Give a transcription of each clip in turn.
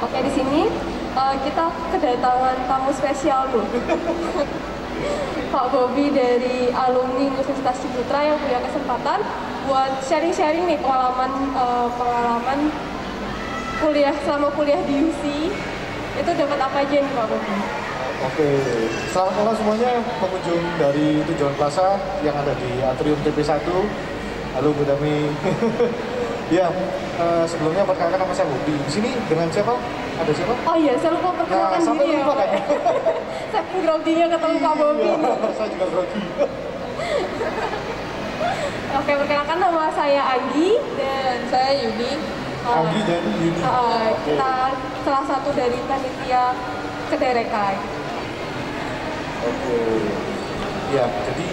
Oke, di sini kita kedatangan tamu spesial loh. Pak Bobi dari alumni Universitas Ciputra yang punya kesempatan buat sharing-sharing nih pengalaman kuliah selama kuliah di UC. Itu dapat apa aja nih Pak Bobi? Oke, selamat malam semuanya pengunjung dari Tujuan Plaza yang ada di Atrium TP1. Halo Bu Dami. Ya, sebelumnya perkenalkan nama saya Bobi. Di sini dengan siapa? Ada siapa? Oh iya, saya lupa perkenalkan sampai diri ya lupa Pak. kan? Saya groginya ketemu Pak Bobi nih. Saya juga grogi. Oke, perkenalkan nama saya Anggi dan saya Yuni. Anggi dan Yuni. Kita salah satu dari panitia Kederekai. Oke. Ya, jadi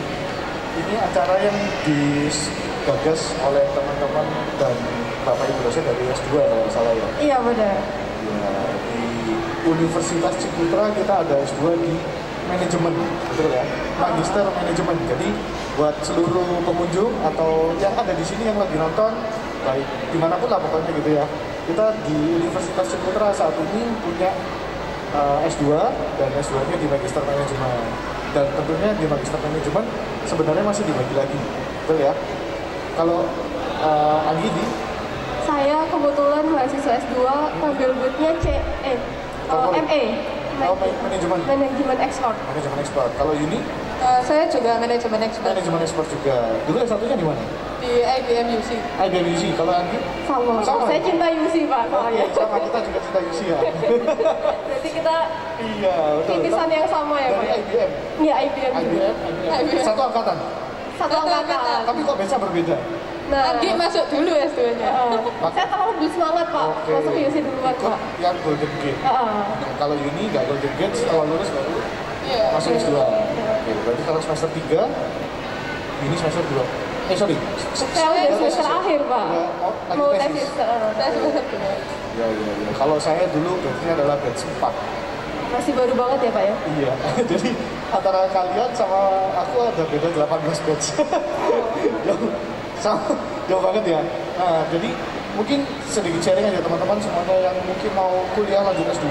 ini acara yang digagas oleh teman-teman dan Bapak Ibu dosen dari S2 kalau nggak salah ya. Iya benar. Ya, di Universitas Ciputra kita ada S2 di manajemen, betul ya? Magister manajemen. Jadi buat seluruh pengunjung atau yang ada di sini yang lagi nonton, baik dimanapun lah pokoknya gitu ya. Kita di Universitas Ciputra saat ini punya S2 dan S2-nya di Magister Manajemen. Dan tentunya di Magister Manajemen sebenarnya masih dibagi lagi, betul ya? Kalau Anggi di? Saya kebetulan mahasiswa S2 ngambil bootnya MA. Manajemen ekspor. Manajemen ekspor. Kalau Yuni? Saya juga manajemen ekspor. Manajemen ekspor juga. Dulu S1-nya di mana? Di IBM UC. IBM UC. Kalau Anggi? Sama. Saya cinta UC Pak. Iya, sama kita juga cinta UC ya. Berarti kita Iya, betul. titisan yang sama ya Pak. Dari IBM. Iya IBM. IBM. Satu angkatan. Satu angkatan. Tapi kok bisa berbeda? Nah, Anggi masuk dulu S2-nya. Saya terlalu semangat Pak. Oke. Masuk UC duluan Ikut Pak. yang Golden Gate. Nah, kalau Yuni nggak Golden Gate, setelah lulus baru masuk S2. Oke, berarti kalau semester 3, Yuni semester 2. Sorry. Saya udah semester akhir Pak. Mau tesis. Saya semester 2. Ya. Kalau saya dulu batch-nya adalah batch 4. Masih baru banget ya Pak ya? Iya, jadi antara kalian sama aku ada beda 18 batch. Jauh banget ya. Nah, jadi mungkin sedikit sharing aja teman-teman semuanya yang mungkin mau kuliah lanjut S2.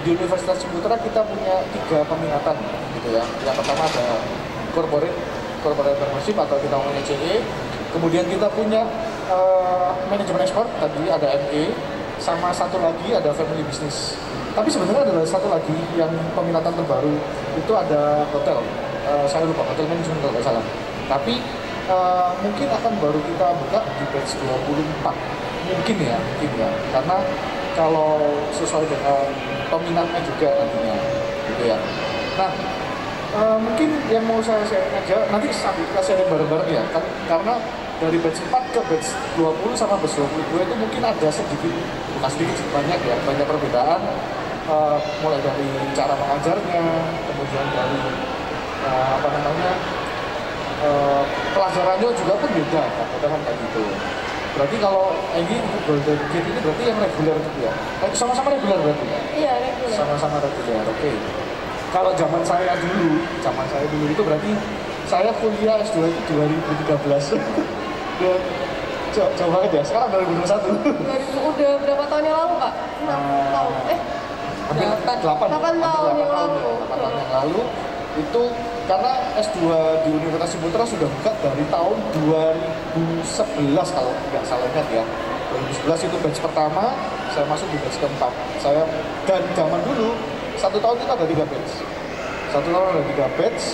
Di Universitas Ciputra kita punya 3 peminatan gitu ya. Yang pertama ada corporate partnership atau kita namanya CE. Kemudian kita punya manajemen ekspor, tadi ada ME, sama satu lagi ada family business. Tapi sebenarnya ada satu lagi yang peminatan terbaru, itu ada hotel. Saya lupa, hotel manajemen kalau nggak salah. Tapi mungkin akan baru kita buka di batch 24. Mungkin ya. Karena kalau sesuai dengan peminatnya juga nantinya, gitu ya. Nah, mungkin yang mau saya share aja, nanti kita sharing bareng-bareng ya, karena dari batch 4 ke batch 20 sama batch 22 itu mungkin ada bukan sedikit banyak ya, banyak perbedaan, mulai dari cara mengajarnya, kemudian dari pelajarannya juga pun beda, kadang-kadang kayak gitu. Berarti kalau ini Golden Gate ini berarti yang reguler gitu ya? Sama-sama reguler berarti? Iya, reguler. Sama-sama reguler, oke. Kalau zaman saya dulu itu berarti saya kuliah S2 itu 2013. Jauh banget ya, sekarang 2021. Udah berapa tahun yang lalu Pak? 6 tahun. 8 tahun yang lalu. 8 tahun yang lalu itu karena S2 di Universitas Ciputra sudah buka dari tahun 2011 kalau tidak salah ingat ya. 2011 itu batch pertama, saya masuk di batch keempat. Dan zaman dulu 1 tahun itu ada 3 batch. 1 tahun ada 3 batch.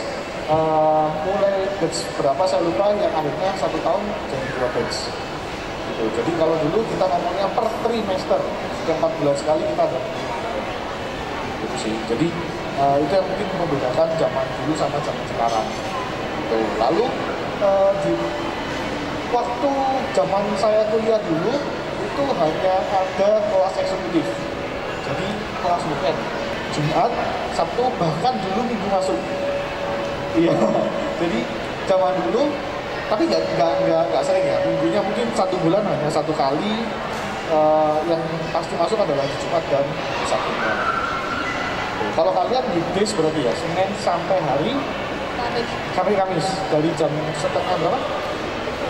Mulai batch berapa saya lupa, yang akhirnya 1 tahun jadi 2 batch. Gitu. Jadi kalau dulu kita ngomongnya per trimester, setiap 4 bulan sekali kita ada. Gitu sih. Jadi itu yang mungkin membedakan zaman dulu sama zaman sekarang. Gitu. Lalu di waktu zaman saya kuliah dulu itu hanya ada kelas eksekutif. Jadi kelas weekend, Jumat, Sabtu, bahkan dulu Minggu masuk. Iya. Jadi zaman dulu, tapi nggak sering ya. Minggunya mungkin 1 bulan hanya 1 kali. Yang pasti masuk adalah Jumat dan Sabtunya. Kalau kalian weekdays berarti ya, Senin sampai hari sampai Kamis dari jam setengah berapa?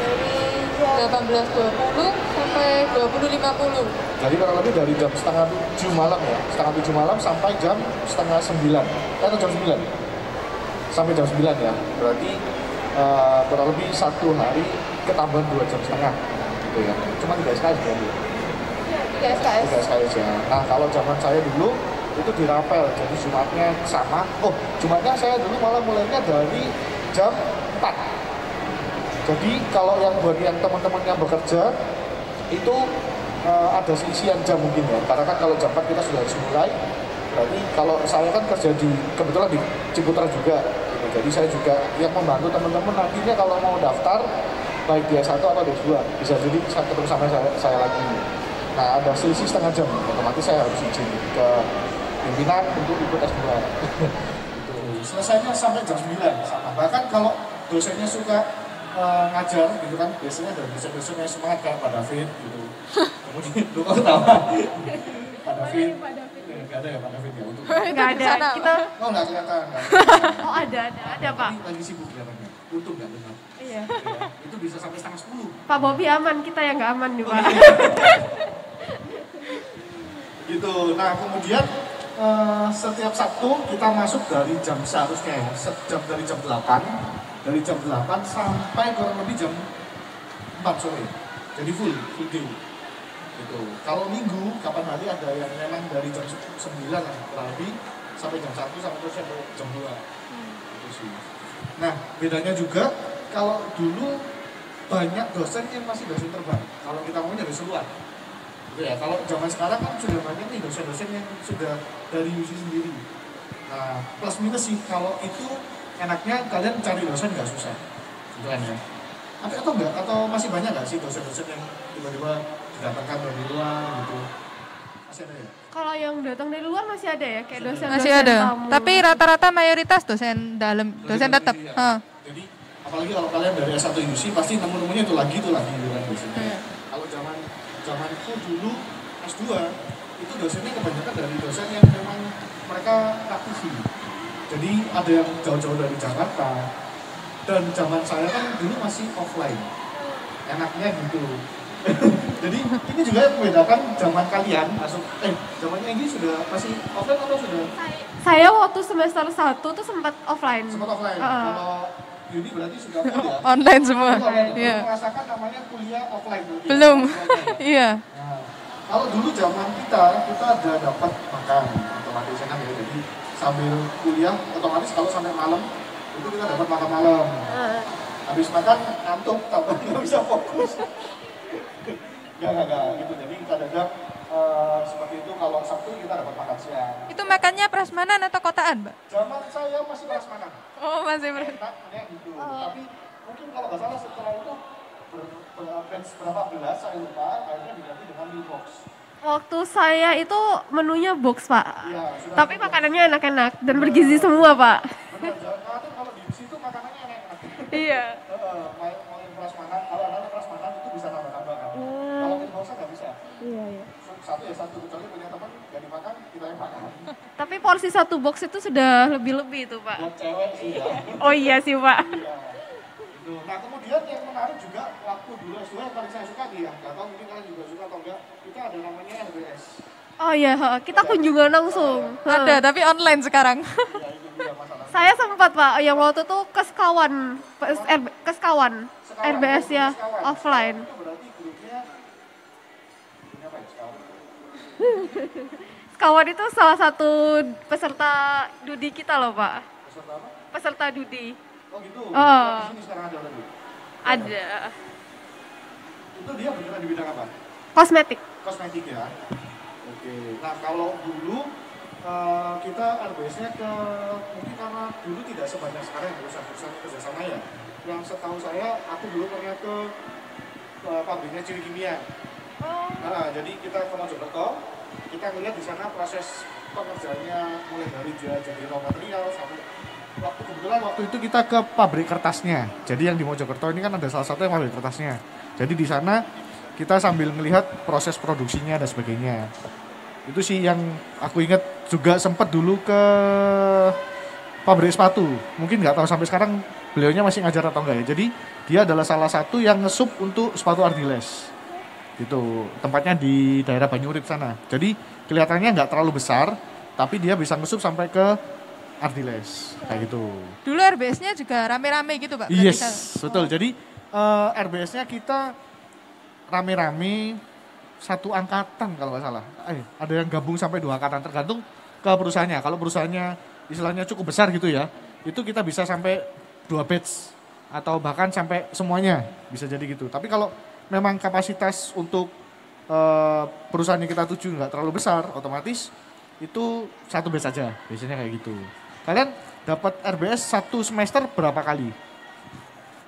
Dari 18.20 sampai sampai 20.50. Jadi kurang lebih dari jam setengah 7 malam ya, setengah 7 malam sampai jam setengah 9, atau jam 9, sampai jam 9 ya. Berarti kurang lebih 1 hari ketambahan 2 jam setengah, gitu ya. Cuma 3 SKS berarti. 3 SKS. 3 SKS ya. Nah kalau zaman saya dulu itu dirapel, jadi Jumatnya sama. Oh, Jumatnya saya dulu malah mulainya dari jam 4. Jadi kalau yang buat yang teman-teman yang bekerja itu ada seisian jam mungkin ya, karena kan kalau jam 4 kita sudah harus mulai. Berarti kalau saya kan kerja kebetulan di Ciputra juga gitu. Jadi saya juga yang membantu teman-teman nantinya kalau mau daftar baik di S1 atau D2 bisa jadi saya ketemu sama saya lagi. Nah ada selisih setengah jam, otomatis saya harus izin ke pimpinan untuk ikut S2. Gitu. Selesainya sampai jam 9 sama. Bahkan kalau dosennya suka ngajar gitu kan, biasanya ada dosen-dosen yang semangat kayak Pak David gitu. Kemudian lu kok ketawa? Pak David. Nggak ada ya Pak David ya untuk. Nggak ada. Kita nggak kelihatan. Oh ada Pak. Lagi sibuk kelihatannya. Untung nggak dengar. Iya. Ya, itu bisa sampai setengah 10. Pak Bobi aman, kita yang nggak aman nih Pak. Gitu. Nah kemudian setiap Sabtu kita masuk dari jam seharusnya ya, dari jam 8. Dari jam 8 sampai kurang lebih jam 4 sore. Jadi full day. Gitu. Kalau minggu, kapan hari ada yang memang dari jam 9 lah kurang lebih sampai jam 1 sampai terus jam 2. Itu sih. Nah, bedanya juga kalau dulu banyak dosen yang masih dosen terbang. Kalau kita maunya dosen luar. Gitu ya. Kalau zaman sekarang kan sudah banyak nih dosen-dosen yang sudah dari UC sendiri. Nah, plus minus sih kalau itu enaknya kalian cari dosen nggak susah, gitu kan ya. Atau enggak? Atau masih banyak nggak sih dosen-dosen yang tiba-tiba didatangkan dari luar gitu? Masih ada ya? Kalau yang datang dari luar masih ada ya, kayak dosen Masih ada. tamu. Tapi rata-rata mayoritas dosen dalam, dosen tetap. Ya. Jadi apalagi kalau kalian dari S1 UC pasti nemu-nemunya itu lagi gitu kan biasanya. Kalau zamanku dulu S2 itu dosennya kebanyakan dari dosen yang memang mereka praktisi. Jadi ada yang jauh-jauh dari Jakarta, dan zaman saya kan dulu masih offline, enaknya gitu. Jadi ini juga yang membedakan zaman kalian masuk, zamannya ini sudah masih offline atau sudah? Saya waktu semester 1 tuh sempat offline. Sempat offline. Kalau Yuni berarti sudah full ya? Online semua. Iya. Merasakan namanya kuliah offline. Belum. Iya. Nah, kalau dulu zaman kita ada dapat makan otomatis kan ya, jadi sambil kuliah otomatis kalau sampai malam itu kita dapat makan malam. Habis makan ngantuk, tambah nggak bisa fokus. Gak gitu. Jadi kadang-kadang seperti itu. Kalau Sabtu kita dapat makan siang. Itu makannya prasmanan atau kotaan, Mbak? Zaman saya masih prasmanan. Oh, masih Enaknya gitu. Tapi mungkin kalau nggak salah setelah itu berapa belas saya lupa, akhirnya diganti dengan meal box. Waktu saya itu menunya box Pak. Iya, tapi makanannya enak-enak dan bergizi semua Pak. Benar, kalau di situ makanannya enak-enak. Iya. Mau yang prasmanan, kalau ada prasmanan itu bisa tambah-tambah kan. Kalau meal box nggak bisa. Iya. Satu, kecuali punya teman nggak dimakan, kita yang makan. Tapi porsi 1 box itu sudah lebih-lebih itu Pak. Buat cewek sih ya. Oh iya sih Pak. Iya. Gitu. Nah kemudian yang menarik juga waktu dulu S2 yang paling saya suka nih ya, nggak tahu mungkin kalian juga suka atau enggak, kita ada namanya RBS. Oh iya, kita kunjungan langsung. ada, tapi online sekarang. Iya itu dia masalahnya. Saya sempat Pak, yang waktu itu ke Sekawan, RBS ya, offline. Itu berarti grupnya apa ya Sekawan? Sekawan itu salah satu peserta Dudi kita loh Pak. Peserta apa? Peserta Dudi. Oh gitu. Oh. Di sini sekarang ada lagi. Ada. Itu dia bergerak di bidang apa? Kosmetik. Kosmetik ya. Oke. Nah kalau dulu kita RBS-nya ke mungkin karena dulu tidak sebanyak sekarang yang perusahaan-perusahaan kerjasama ya. Yang setahu saya, aku dulu pernah ke pabriknya Ciri Kimia. Oh. Nah, jadi kita ke Mojokerto, kita melihat di sana proses pengerjaannya mulai dari dia jadi raw material sampai kebetulan waktu itu kita ke pabrik kertasnya. Jadi yang di Mojokerto ini kan ada salah satu yang pabrik kertasnya. Jadi di sana kita sambil melihat proses produksinya dan sebagainya. Itu sih yang aku ingat. Juga sempat dulu ke pabrik sepatu. Mungkin nggak tahu sampai sekarang beliaunya masih ngajar atau enggak ya. Jadi dia adalah salah satu yang ngesup untuk sepatu Ardiles. Gitu. Tempatnya di daerah Banyurip sana. Jadi kelihatannya nggak terlalu besar, tapi dia bisa ngesup sampai ke Ardiles kayak gitu. Dulu RBS-nya juga rame-rame gitu Pak? berarti Yes, kan? betul. Jadi RBS-nya kita rame-rame satu angkatan kalau nggak salah. Ada yang gabung sampai 2 angkatan tergantung ke perusahaannya. Kalau perusahaannya istilahnya cukup besar gitu ya, itu kita bisa sampai 2 batch atau bahkan sampai semuanya bisa jadi gitu. Tapi kalau memang kapasitas untuk perusahaan yang kita tuju nggak terlalu besar, otomatis itu 1 batch saja. Biasanya kayak gitu. Kalian dapat RBS 1 semester berapa kali?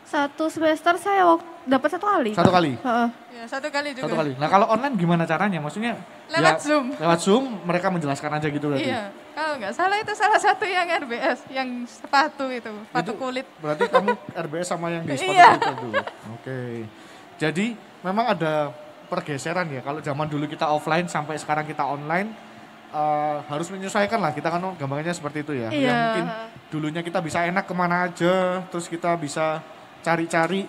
1 semester saya dapat 1 kali. 1 kali? Heeh. Ya, 1 kali juga. 1 kali. Nah kalau online gimana caranya? Maksudnya Lewat Zoom. Lewat Zoom mereka menjelaskan aja gitu berarti. Iya, kalau nggak salah itu salah satu yang RBS, yang sepatu itu, sepatu Itu kulit. Berarti kamu RBS sama yang di sepatu Iya. itu dulu. Oke. Jadi memang ada pergeseran ya. Kalau zaman dulu kita offline sampai sekarang kita online, harus menyesuaikan lah. Kita kan gambarnya seperti itu ya. Iya. Yang mungkin dulunya kita bisa enak kemana aja, terus kita bisa cari-cari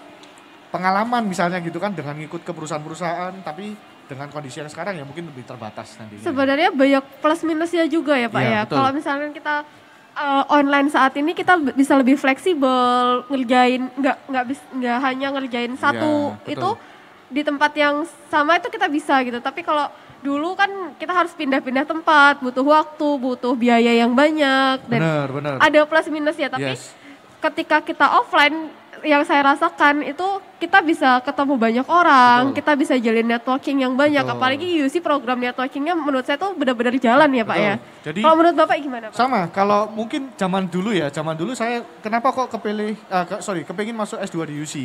pengalaman misalnya gitu kan dengan ngikut ke perusahaan-perusahaan, tapi dengan kondisi yang sekarang ya mungkin lebih terbatas nantinya. Sebenarnya banyak plus minusnya juga ya Pak Iya, ya. betul. Kalau misalkan kita online saat ini kita bisa lebih fleksibel ngerjain nggak hanya ngerjain satu betul. itu di tempat yang sama itu kita bisa gitu. Tapi kalau dulu kan kita harus pindah-pindah tempat, butuh waktu, butuh biaya yang banyak dan Benar. ada plus minusnya. Tapi Yes. ketika kita offline yang saya rasakan itu kita bisa ketemu banyak orang, Betul. kita bisa jalin networking yang banyak. Betul. Apalagi UC program networkingnya menurut saya tuh benar-benar jalan ya Pak Betul. ya. Jadi Kalau menurut Bapak gimana Pak? sama, kalau mungkin zaman dulu saya kenapa kok kepingin masuk S2 di UC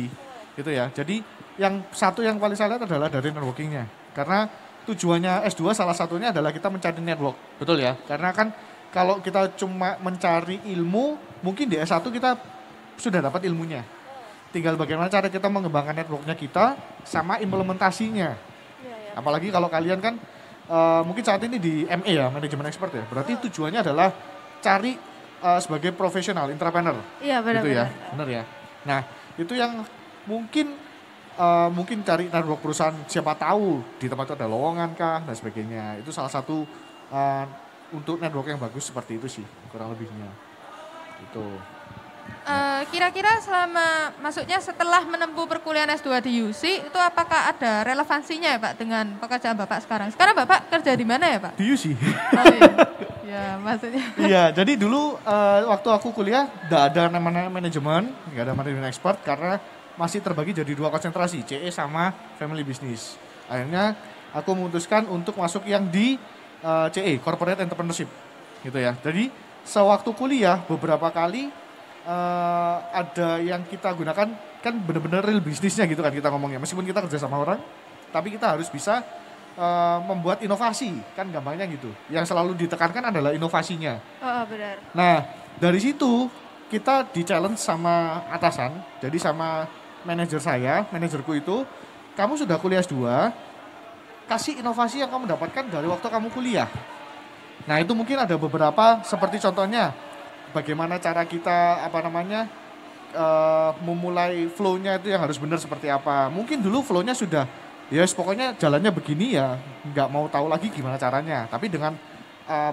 gitu ya. Jadi yang satu yang paling saya lihat adalah dari networkingnya. Karena tujuannya S2 salah satunya adalah kita mencari network, betul ya. Karena kan kalau kita cuma mencari ilmu, mungkin di S1 kita sudah dapat ilmunya. Tinggal bagaimana cara kita mengembangkan networknya kita sama implementasinya. Apalagi kalau kalian kan mungkin saat ini di ME ya, manajemen expert ya. Berarti tujuannya adalah cari sebagai profesional, entrepreneur. Iya Gitu ya, benar-benar. benar ya. Nah, itu yang mungkin cari network perusahaan, siapa tahu di tempat itu ada lowongan kah dan sebagainya. Itu salah satu untuk network yang bagus seperti itu sih, kurang lebihnya. Itu. Kira-kira selama maksudnya setelah menempuh perkuliahan S2 di UC itu apakah ada relevansinya ya Pak dengan pekerjaan Bapak sekarang? Sekarang Bapak kerja di mana ya Pak? Di UC. Oh iya. Ya, maksudnya. Iya, jadi dulu waktu aku kuliah nggak ada namanya manajemen, nggak ada manajemen expert karena masih terbagi jadi 2 konsentrasi, CE sama family business. Akhirnya aku memutuskan untuk masuk yang di CE, corporate entrepreneurship, gitu ya. Jadi sewaktu kuliah beberapa kali ada yang kita gunakan kan benar-benar real bisnisnya gitu kan kita ngomongnya. Meskipun kita kerja sama orang, tapi kita harus bisa membuat inovasi, kan gampangnya gitu. Yang selalu ditekankan adalah inovasinya. Oh, benar. Nah, dari situ kita di-challenge sama atasan, jadi sama manajerku itu, kamu sudah kuliah S2, kasih inovasi yang kamu dapatkan dari waktu kamu kuliah. Nah, itu mungkin ada beberapa, seperti contohnya, bagaimana cara kita, memulai flow-nya itu yang harus benar seperti apa. Mungkin dulu flow-nya sudah, ya pokoknya jalannya begini ya, nggak mau tahu lagi gimana caranya. Tapi dengan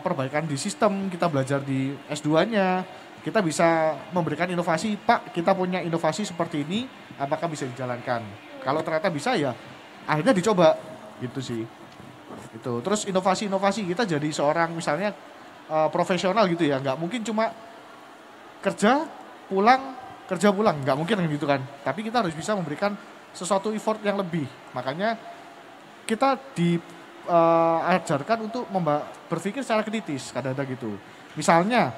perbaikan di sistem, kita belajar di S2-nya, kita bisa memberikan inovasi, Pak kita punya inovasi seperti ini, apakah bisa dijalankan? Kalau ternyata bisa ya, akhirnya dicoba, gitu sih. Gitu. Terus inovasi-inovasi kita jadi seorang misalnya profesional gitu ya, nggak mungkin cuma kerja pulang, nggak mungkin kan gitu kan. Tapi kita harus bisa memberikan sesuatu effort yang lebih. Makanya kita diajarkan untuk berpikir secara kritis, kadang-kadang gitu. Misalnya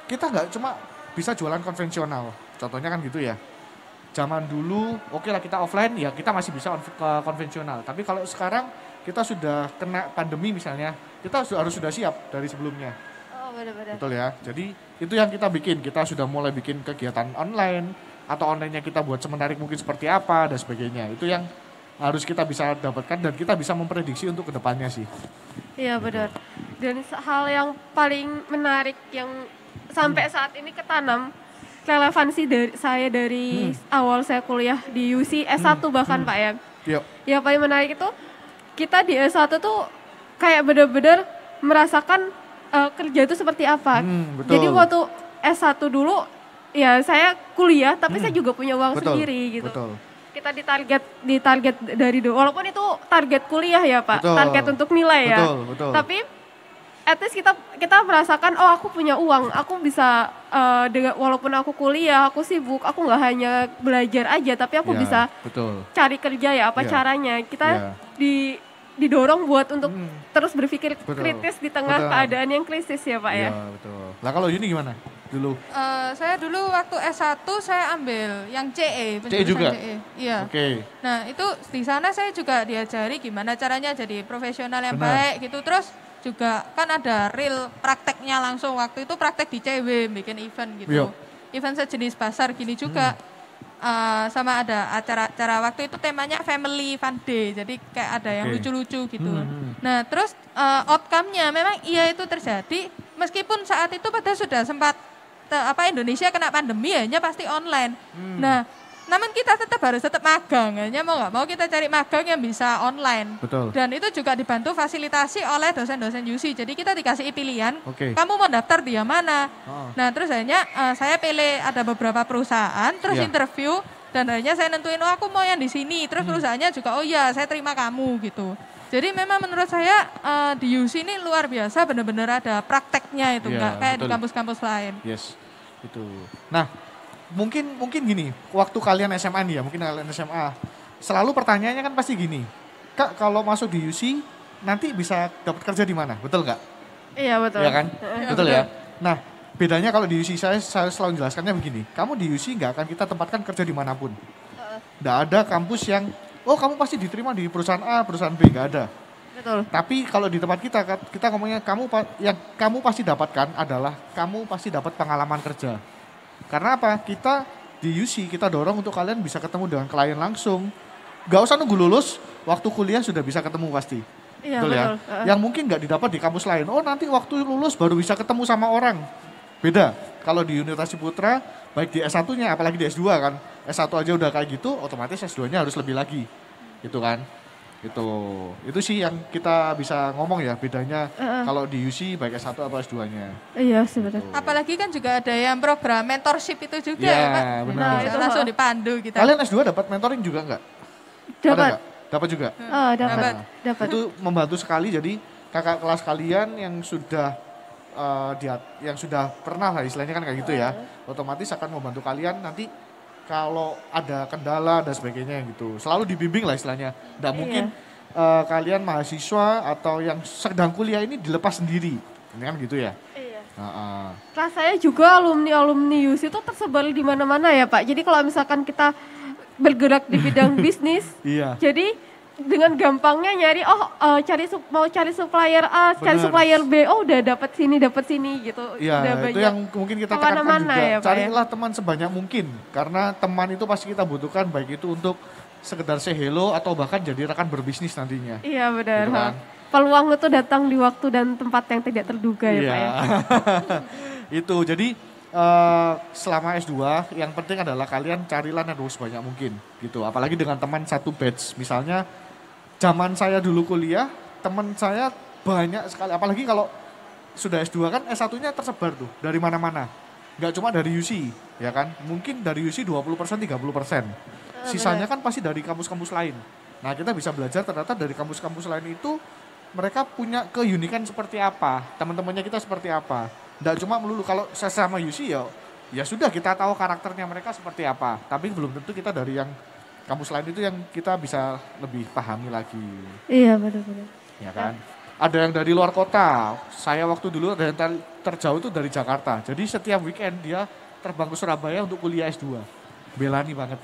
kita nggak cuma bisa jualan konvensional, contohnya kan gitu ya. Zaman dulu, oke lah kita offline, ya kita masih bisa konvensional. Tapi kalau sekarang kita sudah kena pandemi misalnya, kita harus sudah siap dari sebelumnya. Oh, benar-benar. Betul ya. Jadi itu yang kita bikin. Kita sudah mulai bikin kegiatan online, atau online-nya kita buat semenarik mungkin seperti apa dan sebagainya. Itu yang harus kita bisa dapatkan dan kita bisa memprediksi untuk kedepannya sih. Iya benar. Dan hal yang paling menarik yang sampai saat ini ketanam relevansi dari awal saya kuliah di UC S1 bahkan Pak ya. Yuk. Yang paling menarik itu kita di S1 tuh kayak bener-bener merasakan kerja itu seperti apa. Betul. Jadi waktu S1 dulu ya saya kuliah tapi saya juga punya uang Betul, sendiri gitu. betul. Kita ditarget dari dulu, walaupun itu target kuliah ya Pak, Betul. target untuk nilai ya. Betul. Tapi at least kita merasakan oh aku punya uang, aku bisa dengan walaupun aku kuliah, aku sibuk, aku nggak hanya belajar aja, tapi aku Ya, bisa betul. cari kerja ya apa Ya. caranya. Kita Ya. didorong buat untuk terus berpikir Betul. kritis di tengah Betul. keadaan yang krisis ya Pak ya. Iya, betul. Lah kalau Yuni gimana dulu? Saya dulu waktu S1 saya ambil yang CE, penjurusan juga? CE. Iya. Oke. Nah, itu di sana saya juga diajari gimana caranya jadi profesional yang Benar. baik gitu. Terus juga kan ada real prakteknya langsung. Waktu itu praktek di CW, bikin event gitu. Yo. Event sejenis pasar gini juga. Sama ada acara-acara waktu itu temanya Family Fun Day. Jadi kayak ada yang Oke. lucu-lucu gitu. Nah, terus outcome-nya memang iya itu terjadi meskipun saat itu padahal sudah sempat Indonesia kena pandemi hanya pasti online. Nah, namun kita harus tetap magang, hanya mau nggak mau kita cari magang yang bisa online. Betul. Dan itu juga dibantu fasilitasi oleh dosen-dosen UC. Jadi kita dikasih pilihan, Oke. kamu mau daftar di yang mana. Oh. Nah terus akhirnya saya pilih ada beberapa perusahaan, terus Iya. interview, dan akhirnya saya nentuin, oh aku mau yang di sini. Terus perusahaannya juga, oh iya saya terima kamu gitu. Jadi memang menurut saya di UC ini luar biasa, benar-benar ada prakteknya itu, Iya, nggak kayak di betul. kampus-kampus lain. Yes. Itu. Nah, mungkin gini, waktu kalian SMA nih ya, mungkin kalian SMA, selalu pertanyaannya kan pasti gini, Kak kalau masuk di UC nanti bisa dapat kerja di mana, betul nggak? Iya betul. Iya kan? Betul ya. Nah, bedanya kalau di UC saya selalu menjelaskannya begini, kamu di UC nggak akan kita tempatkan kerja dimanapun. Nggak ada kampus yang, oh kamu pasti diterima di perusahaan A, perusahaan B, nggak ada. Betul. Tapi kalau di tempat kita ngomongnya yang kamu pasti dapatkan adalah kamu pasti dapat pengalaman kerja. Karena apa? Kita di UC kita dorong untuk kalian bisa ketemu dengan klien langsung. Gak usah nunggu lulus, waktu kuliah sudah bisa ketemu pasti. Iya Betul betul. ya? Yang mungkin nggak didapat di kampus lain. Oh nanti waktu lulus baru bisa ketemu sama orang. Beda. Kalau di Universitas Ciputra, baik di S1-nya apalagi di S2 kan. S1 aja udah kayak gitu, otomatis S2-nya harus lebih lagi. Gitu kan. Itu sih yang kita bisa ngomong ya bedanya kalau di UC baik S1 atau S2-nya. Iya sebenarnya. Apalagi kan juga ada yang program mentorship itu juga Iya, ya Pak. benar. Nah, Itu, langsung dipandu kita. Kalian S2 dapat mentoring juga nggak? Ada Dapat. nggak? Dapat juga. Dapat. Dapat. Itu membantu sekali jadi kakak kelas kalian yang sudah yang sudah pernah lah istilahnya kan kayak gitu ya. Otomatis akan membantu kalian nanti kalau ada kendala dan sebagainya gitu. Selalu dibimbing lah istilahnya. Nggak mungkin kalian mahasiswa atau yang sedang kuliah ini dilepas sendiri. Ini kan gitu ya. Iya. Heeh. Kelas saya juga alumni UC itu tersebar di mana-mana ya Pak. Jadi kalau misalkan kita bergerak di bidang bisnis, Iya. jadi dengan gampangnya nyari mau cari supplier A, cari Bener. supplier B, oh udah dapat sini gitu. Iya, Udah itu banyak. yang mungkin kita tekankan kemana-mana juga. ya, Pak, Carilah teman sebanyak mungkin. Karena teman itu pasti kita butuhkan, baik itu untuk sekedar say hello atau bahkan jadi rekan berbisnis nantinya. Iya benar. Gitu kan? Peluang itu datang di waktu dan tempat yang tidak terduga ya Pak ya. Itu, jadi selama S2 yang penting adalah kalian carilah network sebanyak mungkin. Gitu. Apalagi dengan teman satu batch. Misalnya, zaman saya dulu kuliah, teman saya banyak sekali. Apalagi kalau sudah S2 kan S1-nya tersebar tuh dari mana-mana. Nggak cuma dari UC, ya kan? Mungkin dari UC 20%, 30%. Sisanya kan pasti dari kampus-kampus lain. Nah kita bisa belajar ternyata dari kampus-kampus lain itu mereka punya keunikan seperti apa, teman-temannya kita seperti apa. Nggak cuma melulu kalau sesama UC ya sudah kita tahu karakternya mereka seperti apa. Tapi belum tentu kita dari yang kampus lain itu yang kita bisa lebih pahami lagi. Iya benar-benar. Ya kan? Ada yang dari luar kota. Saya waktu dulu ada yang terjauh itu dari Jakarta. Jadi setiap weekend dia terbang ke Surabaya untuk kuliah S2. Belani banget.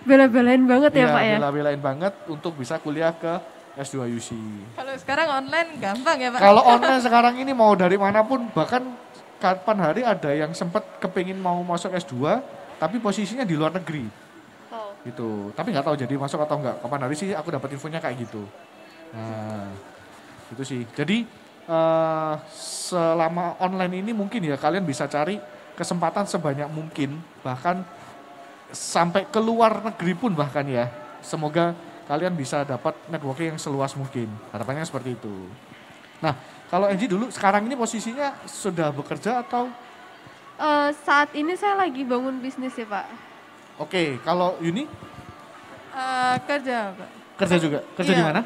Bela-belain banget ya Pak ya. Bela-belain banget untuk bisa kuliah ke S2 UC. Kalau sekarang online gampang ya Pak. Kalau online sekarang ini mau dari manapun, bahkan kapan hari ada yang sempat kepingin mau masuk S2, tapi posisinya di luar negeri. Oh. Gitu. Tapi nggak tahu jadi masuk atau enggak. Kapan hari sih aku dapat infonya kayak gitu. Nah, itu sih. Jadi selama online ini mungkin ya kalian bisa cari kesempatan sebanyak mungkin, bahkan sampai ke luar negeri pun bahkan ya. Semoga kalian bisa dapat networking yang seluas mungkin. Harapannya seperti itu. Nah, kalau Angie dulu sekarang ini posisinya sudah bekerja atau? Saat ini saya lagi bangun bisnis ya Pak. Oke, kalau Yuni? Kerja, Pak. Kerja juga? Kerja di Iya. mana?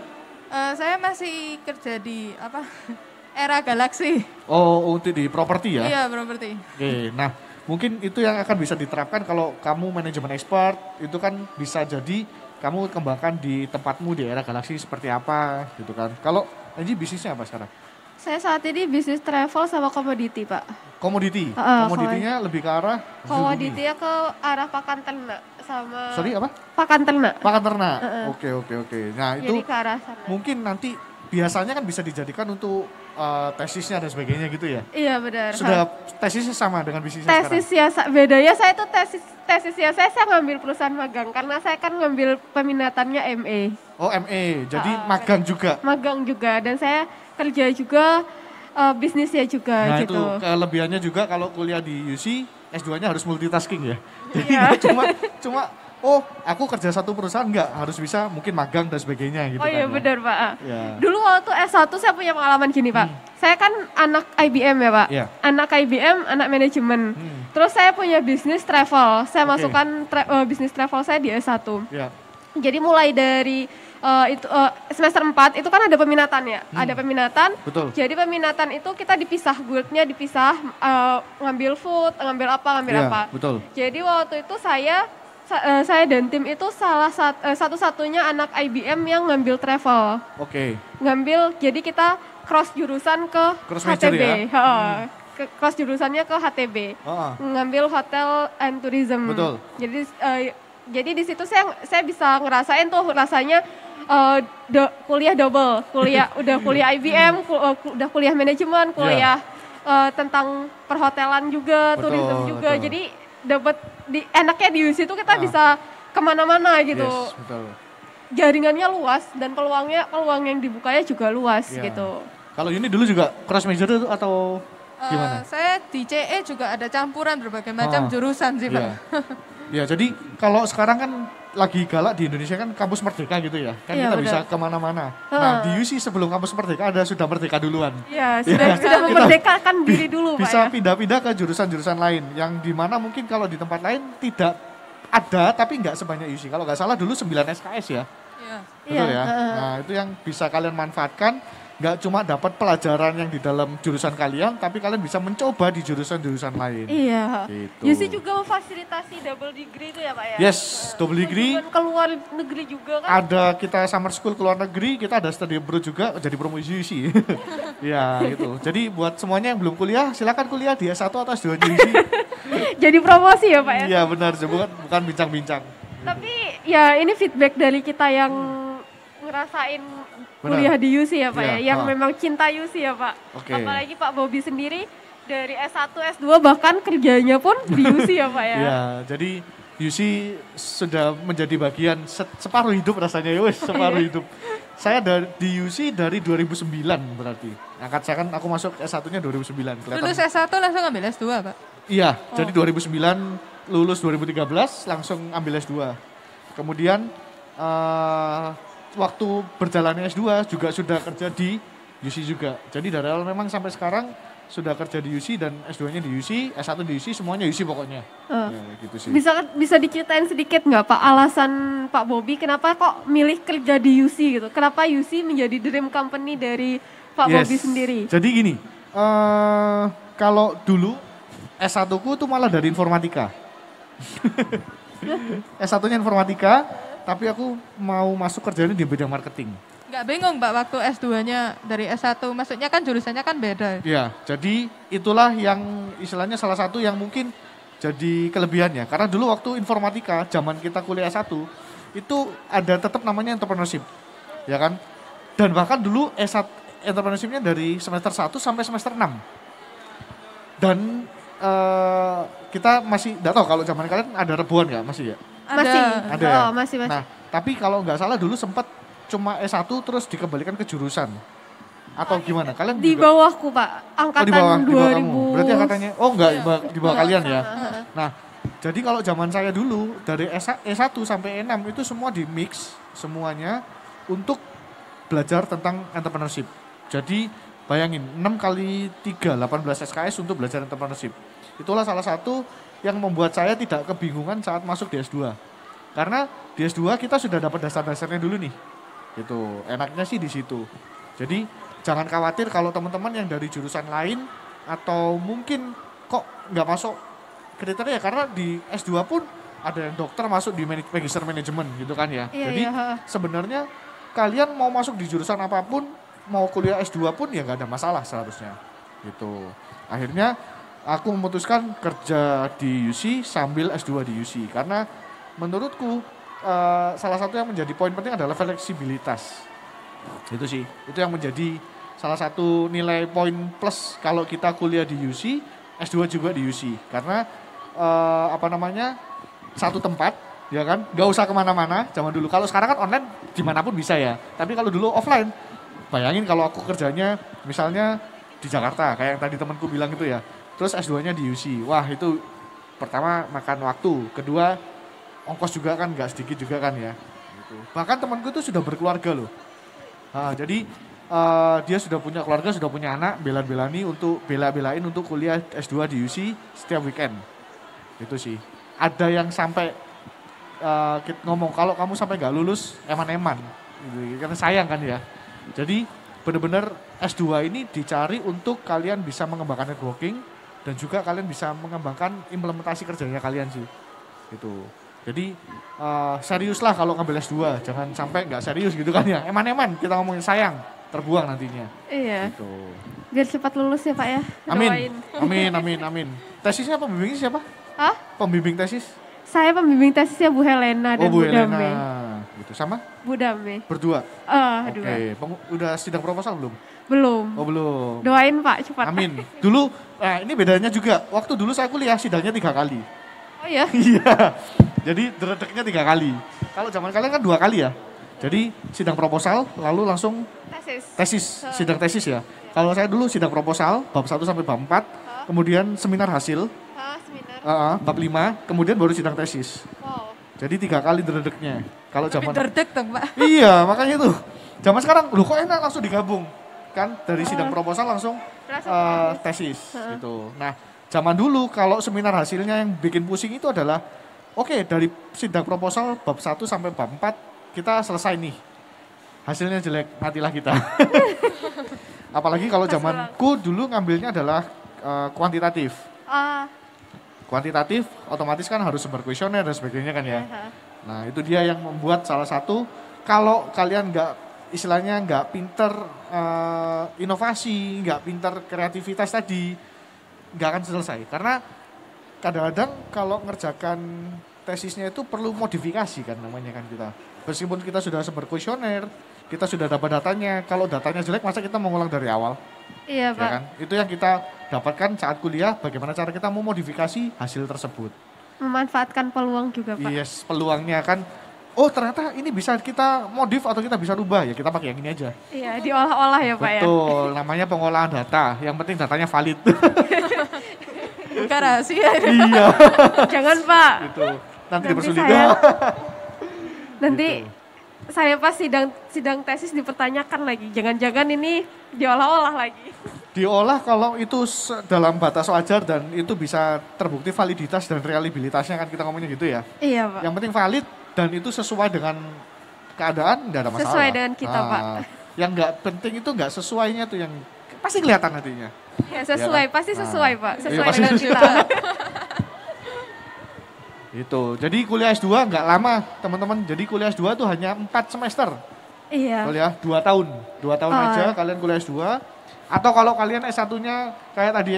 Saya masih kerja di Era Galaxy. Oh, untuk di properti ya? Iya, properti. Oke, nah mungkin itu yang akan bisa diterapkan kalau kamu manajemen expert, itu kan bisa jadi kamu kembangkan di tempatmu di Era Galaxy seperti apa gitu kan. Kalau Angie bisnisnya apa sekarang? Saya saat ini bisnis travel sama komoditi Pak. Komoditi? Komoditinya lebih ke arah? Komoditinya ke arah pakan ternak sama... Sorry apa? Pakan ternak. Pakan ternak? Oke. Nah itu Jadi ke arah sana. mungkin nanti biasanya kan bisa dijadikan untuk tesisnya dan sebagainya gitu ya? Iya benar. Sudah tesisnya sama dengan bisnisnya sekarang? Tesis ya, bedanya saya tuh tesisnya saya ngambil perusahaan magang karena saya kan ngambil peminatannya MA. Oh MA, jadi magang juga? Magang juga dan saya kerja juga, bisnisnya juga Nah gitu. itu kelebihannya juga kalau kuliah di UC, S2-nya harus multitasking ya? Jadi Iya. nggak cuma aku kerja satu perusahaan, enggak, harus bisa mungkin magang dan sebagainya gitu Oh iya kan ya. benar Pak. Ya. Dulu waktu S1 saya punya pengalaman gini Pak. Saya kan anak IBM ya Pak. Iya. Anak IBM, anak manajemen. Terus saya punya bisnis travel. Saya Oke. masukkan bisnis travel saya di S1. Ya. Jadi mulai dari semester 4 itu kan ada peminatan ya. Ada peminatan. Betul. Jadi peminatan itu kita dipisah, guildnya dipisah, ngambil food, ngambil apa. Iya, betul. Jadi waktu itu saya dan tim itu satu-satunya anak IBM yang ngambil travel. Oke. Ngambil, jadi kita cross jurusan ke Cross major HTB. ya? Cross jurusannya ke HTB. Oh, Ngambil hotel and tourism. Betul. Jadi di situ saya bisa ngerasain tuh rasanya kuliah double, udah kuliah IBM, udah kuliah manajemen, kuliah tentang perhotelan juga, Betul, tourism juga. betul. Jadi dapat enaknya di UC itu kita bisa kemana-mana gitu. Yes, betul. Jaringannya luas dan peluang yang dibukanya juga luas Iya. gitu. Kalau Yuni dulu juga cross major itu atau gimana? Saya di CE juga ada campuran berbagai macam jurusan sih, Pak. Iya. Ya, jadi kalau sekarang kan lagi galak di Indonesia kan kampus merdeka gitu ya. Kan Iya, kita benar. bisa kemana-mana. Nah, di UC sebelum kampus merdeka sudah merdeka duluan. Ya, Iya, sudah kita memerdekakan diri dulu Pak bisa ya. pindah-pindah ke jurusan-jurusan lain. Yang dimana mungkin kalau di tempat lain tidak ada, tapi nggak sebanyak UC. Kalau nggak salah dulu 9 SKS ya. Iya. Betul Iya, ya. Nah, itu yang bisa kalian manfaatkan. Nggak cuma dapat pelajaran yang di dalam jurusan kalian, tapi kalian bisa mencoba di jurusan-jurusan lain. Iya. Gitu. UC juga memfasilitasi double degree itu ya Pak ya. Yes, double degree. Kunjungan ke luar negeri juga kan. Ada kita summer school ke luar negeri, kita ada study abroad juga, jadi promosi UC. Ya gitu. Jadi buat semuanya yang belum kuliah, silakan kuliah di S1 atau S2 di UC. Jadi promosi ya Pak ya. Iya benar, bukan bincang-bincang. Tapi ya ini feedback dari kita yang ngerasain Benar. kuliah di UC ya Pak Iya, ya. Yang memang cinta UC ya Pak. Oke. Apalagi Pak Bobby sendiri dari S1, S2 bahkan kerjanya pun di UC ya Pak ya. Iya, jadi UC sudah menjadi bagian separuh hidup rasanya ya, wes, separuh hidup. Saya di UC dari 2009 berarti. Angkat saya kan aku masuk S1-nya 2009. Kelihatan. Lulus S1 langsung ambil S2, Pak. Iya, jadi 2009 lulus 2013 langsung ambil S2. Kemudian waktu berjalannya S2 juga sudah kerja di UC juga. Jadi dari awal memang sampai sekarang sudah kerja di UC dan S2-nya di UC, S1 di UC, semuanya UC pokoknya. Ya, gitu sih. Bisa diceritain sedikit nggak Pak alasan Pak Bobby kenapa kok milih kerja di UC gitu? Kenapa UC menjadi dream company dari Pak Bobby sendiri? Jadi gini, kalau dulu S1-ku tuh malah dari informatika. S1-nya informatika, tapi aku mau masuk kerjanya di bidang marketing. Nggak bingung, Pak, waktu S2-nya dari S1, maksudnya kan jurusannya kan beda. Ya, jadi itulah yang istilahnya salah satu yang mungkin jadi kelebihannya. Karena dulu waktu informatika, zaman kita kuliah S1, itu ada tetap namanya entrepreneurship. Ya kan? Dan bahkan dulu S1 entrepreneurship-nya dari semester 1 sampai semester 6. Dan kita masih, nggak tahu kalau zaman kalian ada rebuan nggak? Masih ya? Masih. Ada ya? Masih. Nah, tapi kalau nggak salah dulu sempat cuma S1 terus dikembalikan ke jurusan. Atau gimana? Kalian Di juga? bawahku Pak, angkatan di bawah 2000. kamu. Berarti angkatannya, oh enggak, di bawah kalian ya. Nah, Jadi kalau zaman saya dulu dari E1 sampai E6 itu semua di mix semuanya untuk belajar tentang entrepreneurship. Jadi bayangin 6 kali 3 18 SKS untuk belajar entrepreneurship. Itulah salah satu yang membuat saya tidak kebingungan saat masuk di S2. Karena di S2 kita sudah dapat dasar-dasarnya dulu nih. Gitu. Enaknya sih di situ. Jadi jangan khawatir kalau teman-teman yang dari jurusan lain atau mungkin kok nggak masuk kriteria, karena di S2 pun ada yang dokter masuk di magister manajemen gitu kan ya. Iya, Jadi sebenarnya kalian mau masuk di jurusan apapun, mau kuliah S2 pun ya nggak ada masalah seharusnya. Gitu. Akhirnya aku memutuskan kerja di UC sambil S2 di UC karena menurutku salah satu yang menjadi poin penting adalah fleksibilitas. Itu sih, itu yang menjadi salah satu nilai poin plus kalau kita kuliah di UC, S2 juga di UC. Karena satu tempat, ya kan, nggak usah kemana-mana. Zaman dulu, kalau sekarang kan online dimanapun bisa ya. Tapi kalau dulu offline, bayangin kalau aku kerjanya misalnya di Jakarta, kayak yang tadi temanku bilang itu ya. Terus S2-nya di UC, wah itu pertama makan waktu, kedua ongkos juga kan nggak sedikit juga kan ya. Gitu. Bahkan temanku itu sudah berkeluarga loh. Jadi dia sudah punya keluarga, sudah punya anak, bela-belain untuk kuliah S2 di UC setiap weekend. Itu sih. Ada yang sampai ngomong kalau kamu sampai nggak lulus eman-eman, gitu. Karena sayang kan ya. Jadi benar-benar S2 ini dicari untuk kalian bisa mengembangkan networking dan juga kalian bisa mengembangkan implementasi kerjanya kalian sih. Gitu. Jadi seriuslah kalau ngambil S2, jangan sampai nggak serius gitu kan ya. Eman-eman kita ngomongin sayang, terbuang nantinya. Iya. Gitu. Biar cepat lulus ya Pak ya. Amin. Amin. Tesisnya pembimbingnya siapa? Hah? Pembimbing tesis? Saya pembimbing tesisnya Bu Helena dan Bu Bu Dame. Helena. Gitu sama? Bu Dame. Berdua? Dua. Oke. Udah sidang proposal belum? Belum. Oh belum. Doain Pak cepat. Amin. Dulu, ini bedanya juga. Waktu dulu saya kuliah sidangnya 3 kali. Oh ya? Iya. Jadi dredeknya 3 kali. Kalau zaman kalian kan 2 kali ya. Jadi sidang proposal lalu langsung tesis, sidang tesis ya. Kalau saya dulu sidang proposal bab 1 sampai bab 4, kemudian seminar hasil. Seminar. Bab 5, kemudian baru sidang tesis. Wow. Jadi 3 kali dredeknya. Kalau zaman Dredek dong Pak. Iya, makanya itu. Zaman sekarang loh kok enak langsung digabung. Kan dari sidang proposal langsung tesis gitu. Nah, zaman dulu kalau seminar hasilnya yang bikin pusing itu adalah oke, dari sidang proposal bab 1 sampai bab 4 kita selesai nih. Hasilnya jelek, matilah kita. Apalagi kalau zamanku dulu ngambilnya adalah kuantitatif. Kuantitatif otomatis kan harus berkuesioner dan sebagainya kan ya. Nah, itu dia yang membuat salah satu kalau kalian nggak pinter inovasi, nggak pinter kreativitas tadi, nggak akan selesai. Karena kadang-kadang kalau ngerjakan tesisnya itu perlu modifikasi kan namanya kan kita. Meskipun kita sudah berkuesioner, kita sudah dapat datanya, kalau datanya jelek masa kita mengulang dari awal? Iya Pak. Ya kan? Itu yang kita dapatkan saat kuliah, bagaimana cara kita memodifikasi hasil tersebut. Memanfaatkan peluang juga Pak. Yes, peluangnya kan, oh ternyata ini bisa kita modif atau kita bisa rubah, ya kita pakai yang ini aja. Iya, diolah-olah ya Pak ya. Betul, namanya pengolahan data, yang penting datanya valid. Bukan rahasia. Iya. Jangan Pak. Gitu. Nanti dipersulit. Nanti saya pas sidang tesis dipertanyakan lagi. Jangan-jangan ini diolah-olah lagi. Diolah kalau itu dalam batas wajar dan itu bisa terbukti validitas dan reliabilitasnya kan kita ngomongnya gitu ya. Iya Pak. Yang penting valid dan itu sesuai dengan keadaan nggak ada masalah. Sesuai dengan kita Pak. Yang nggak penting itu nggak sesuainya tuh yang pasti kelihatan nantinya. Ya sesuai, pasti sesuai Pak. Sesuai pasti dengan kita. Itu. Jadi kuliah S2 nggak lama teman-teman. Jadi kuliah S2 tuh hanya 4 semester. Iya. Kuliah 2 tahun. 2 tahun aja kalian kuliah S2. Atau kalau kalian S1-nya kayak tadi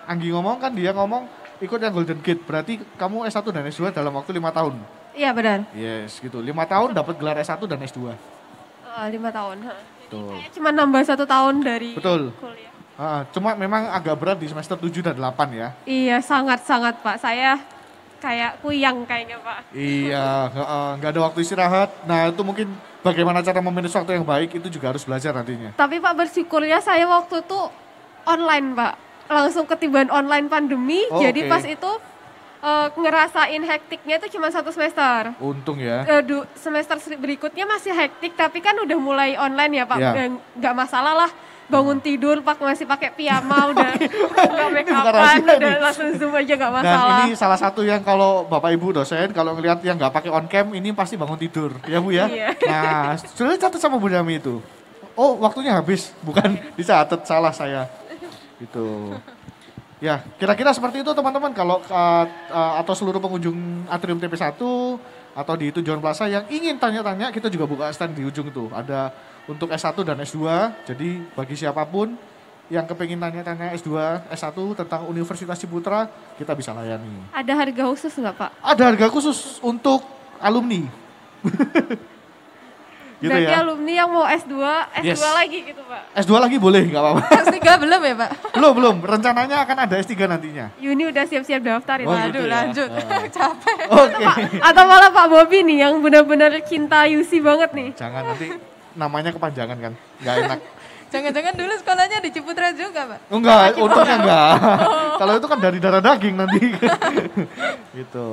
Anggi ngomong kan, dia ngomong ikut yang Golden Gate. Berarti kamu S1 dan S2 dalam waktu 5 tahun. Iya benar. Yes gitu. 5 tahun dapat gelar S1 dan S2. 5 tahun. Betul. Cuma nambah 1 tahun dari Betul. kuliah. Cuma memang agak berat di semester 7 dan 8 ya. Iya sangat-sangat Pak. Saya kayak kuyang kayaknya Pak. Iya, nggak ada waktu istirahat. Nah itu mungkin bagaimana cara memanage waktu yang baik itu juga harus belajar nantinya. Tapi Pak bersyukurnya saya waktu itu online Pak. Langsung ketiban online pandemi. Jadi pas itu ngerasain hektiknya itu cuma 1 semester. Untung ya. Semester berikutnya masih hektik, tapi kan udah mulai online ya Pak. Iya. Nggak masalah lah. Bangun tidur masih pakai piyama, udah nggak make Bukan upan, rahasia udah nih. langsung zoom aja nggak Dan masalah. ini salah satu yang kalau Bapak Ibu dosen kalau ngelihat yang nggak pakai on cam ini pasti bangun tidur, ya Bu ya. Iya. Nah, sudah catat sama Bu Dami itu. Oh, waktunya habis, bukan dicatat, salah saya. Gitu. Ya, kira-kira seperti itu teman-teman kalau atau seluruh pengunjung Atrium TP1 atau di Tujuan Plaza yang ingin tanya-tanya, kita juga buka stand di ujung tuh. Ada untuk S1 dan S2. Jadi bagi siapapun yang kepingin tanya-tanya S2, S1 tentang Universitas Ciputra, kita bisa layani. Ada harga khusus nggak Pak? Ada harga khusus untuk alumni. Gitu Berarti ya. alumni yang mau S2 Yes. lagi gitu Pak? S2 lagi boleh, nggak apa-apa. S3 belum ya Pak? Belum. Rencananya akan ada S3 nantinya. Yuni udah siap-siap daftar Oh, itu. gitu Aduh ya. lanjut, capek. Oke. Atau malah Pak Bobi nih yang benar-benar cinta UC banget nih. Jangan nanti namanya kepanjangan kan, nggak enak. Jangan-jangan dulu sekolahnya di Ciputra juga Pak? Enggak, untungnya enggak. Kalau itu kan dari darah daging nanti. Gitu.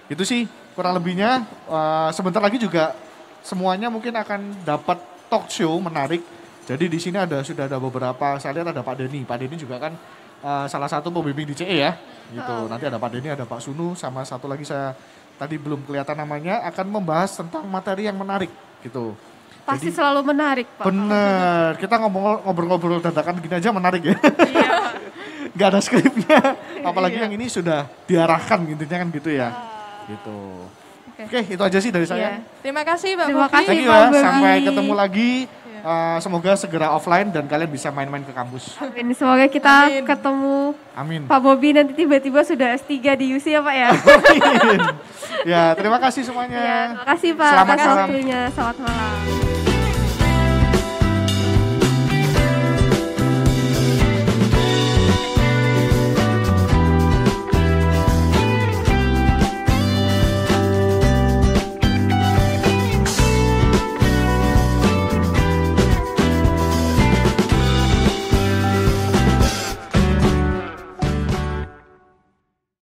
Itu sih kurang lebihnya. Sebentar lagi juga semuanya mungkin akan dapat talk show menarik. Jadi di sini sudah ada beberapa, saya lihat ada Pak Denny. Pak Denny juga kan salah satu pembimbing di CE ya. Gitu. Nanti ada Pak Denny, ada Pak Sunu, sama satu lagi saya tadi belum kelihatan namanya, akan membahas tentang materi yang menarik gitu. Pasti selalu menarik Pak. Bener, kita ngobrol-ngobrol dadakan gini aja menarik ya. Iya. Gak ada skripnya, apalagi yang ini sudah diarahkan intinya kan gitu ya. Gitu. Oke, itu aja sih dari saya. Iya. Terima kasih Pak Terima Bobi. kasih. Thank you Pak ya, Bobi. sampai ketemu lagi. Semoga segera offline dan kalian bisa main-main ke kampus. Amin. Semoga kita Amin. ketemu Amin. Pak Bobi nanti tiba-tiba sudah S3 di UC ya Pak ya. Ya, terima kasih semuanya. Ya, terima kasih Pak Selamat atas malam. waktunya. Selamat malam.